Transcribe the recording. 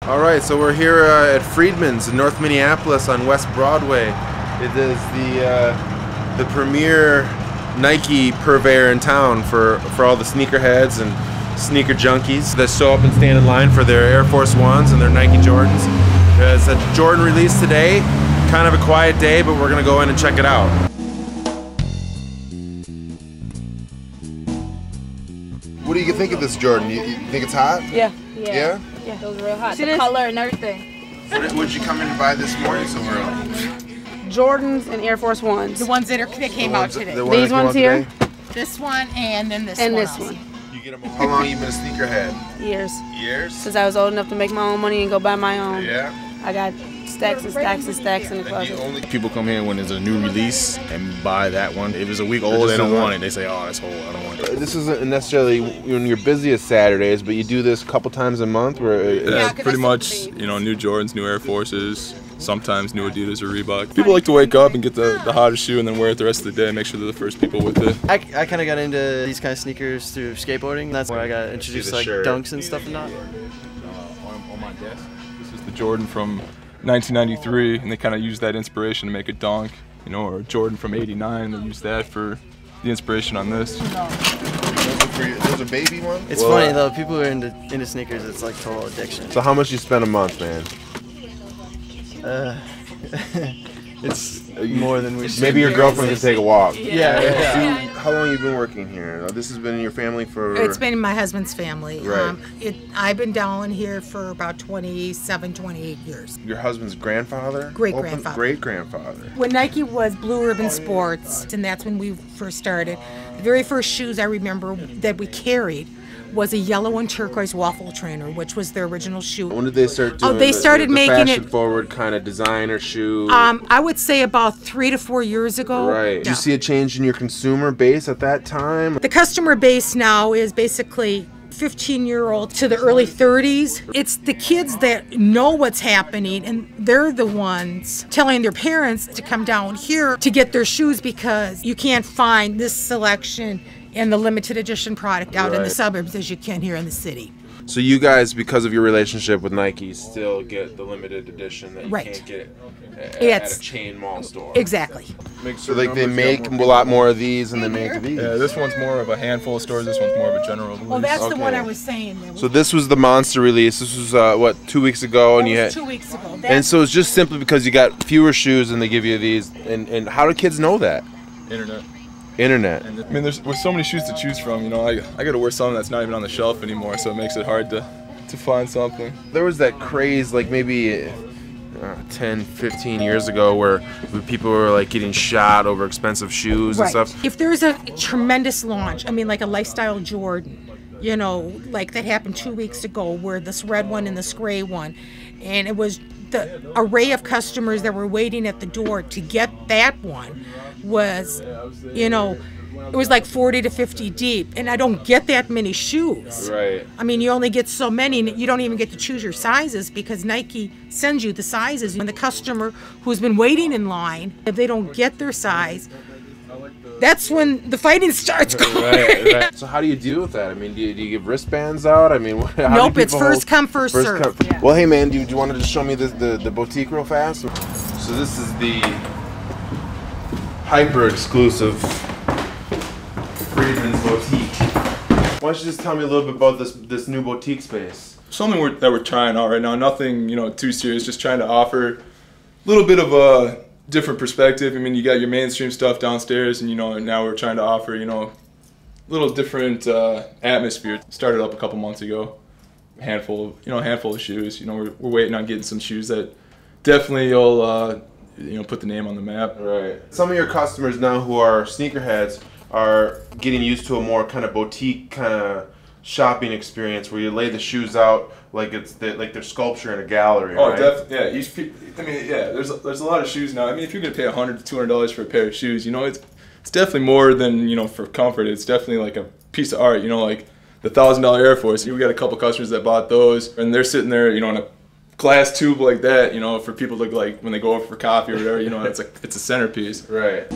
All right, so we're here at Friedman's in North Minneapolis on West Broadway. It is the premier Nike purveyor in town for all the sneakerheads and sneaker junkies that show up and stand in line for their Air Force Ones and their Nike Jordans. It's a Jordan release today, kind of a quiet day, but we're gonna go in and check it out. What do you think of this Jordan? You think it's hot? Yeah. Yeah? Yeah, it was real hot. The color and everything. What did you come in to buy this morning so early? Jordans and Air Force Ones. The ones that came out today. These ones here? This one and then this one. And this one. You get them. How long have you been a sneakerhead? Years. Years? Since I was old enough to make my own money and go buy my own. Yeah. I got stacks and stacks and stacks in the closet. People come here when there's a new release and buy that one. If it's a week old, they don't want it. They say, oh, that's old, I don't want it. This isn't necessarily when you're busiest Saturdays, but you do this a couple times a month? Yeah, pretty much, you know, new Jordans, new Air Forces, sometimes new Adidas or Reebok. People like to wake up and get the hottest shoe and then wear it the rest of the day, make sure they're the first people with it. I kind of got into these kind of sneakers through skateboarding. That's where I got introduced to like dunks and stuff and that. On my desk, this is the Jordan from 1993, and they kind of used that inspiration to make a dunk, you know, or Jordan from '89. They used that for the inspiration on this. Those are baby ones? It's funny though, people who are into sneakers, it's like total addiction. So how much you spend a month, man? It's more than we should. Maybe your girlfriend can take a walk. Yeah. How long have you been working here? This has been in your family for... It's been in my husband's family. Right. I've been down here for about 27, 28 years. Your husband's grandfather? Great-grandfather. Great-grandfather. When Nike was Blue Ribbon Sports, and that's when we first started, the very first shoes I remember that we carried was a yellow and turquoise waffle trainer, which was their original shoe. When did they start doing they started making fashion forward kind of designer shoe? I would say about 3 to 4 years ago. Right. Did you see a change in your consumer base at that time? The customer base now is basically 15-year-old to the early 30s. It's the kids that know what's happening, and they're the ones telling their parents to come down here to get their shoes because you can't find this selection and the limited edition product out in the suburbs as you can here in the city. So you guys, because of your relationship with Nike, still get the limited edition that you can't get at a chain mall store. Exactly. So like they make a lot more of these and they make these. Yeah, this one's more of a handful of stores, this one's more of a general release. Well, that's the one I was saying. So this was the monster release. This was what, 2 weeks ago, and you had 2 weeks ago. And so it's just simply because you got fewer shoes and they give you these. And how do kids know that? Internet. And, I mean, there's so many shoes to choose from. You know, I got to wear something that's not even on the shelf anymore, so it makes it hard to find something. There was that craze, like maybe 10, 15 years ago, where people were like getting shot over expensive shoes and stuff. If there's a tremendous launch, I mean, like a lifestyle Jordan, you know, like that happened 2 weeks ago, where this red one and this gray one, and it was the array of customers that were waiting at the door to get that one was, you know, it was like 40 to 50 deep, and I don't get that many shoes. Right. I mean, you only get so many, and you don't even get to choose your sizes because Nike sends you the sizes. And the customer who's been waiting in line, if they don't get their size, that's when the fighting starts going. Right. So how do you deal with that? I mean, do you give wristbands out? I mean, how nope, it's first come, first serve. Yeah. Well, hey man, do you want to just show me the boutique real fast? So this is the hyper exclusive Friedman's boutique. Why don't you just tell me a little bit about this new boutique space? Something that we're trying out right now. Nothing, you know, too serious. Just trying to offer a little bit of a different perspective. I mean, you got your mainstream stuff downstairs, and you know, and now we're trying to offer, you know, a little different atmosphere. Started up a couple months ago. A handful of shoes. You know, we're waiting on getting some shoes that definitely will you know, put the name on the map. Right. Some of your customers now who are sneakerheads are getting used to a more kind of boutique kind of shopping experience where you lay the shoes out like like they're sculpture in a gallery. Oh, right? Definitely. Yeah. I mean, yeah. There's a lot of shoes now. I mean, if you're gonna pay $100 to $200 for a pair of shoes, you know, it's definitely more than, you know, for comfort. It's definitely like a piece of art. You know, like the $1,000 Air Force. We got a couple customers that bought those, and they're sitting there, you know, in a glass tube like that, you know, for people to, like, when they go over for coffee or whatever, you know, it's a centerpiece. Right.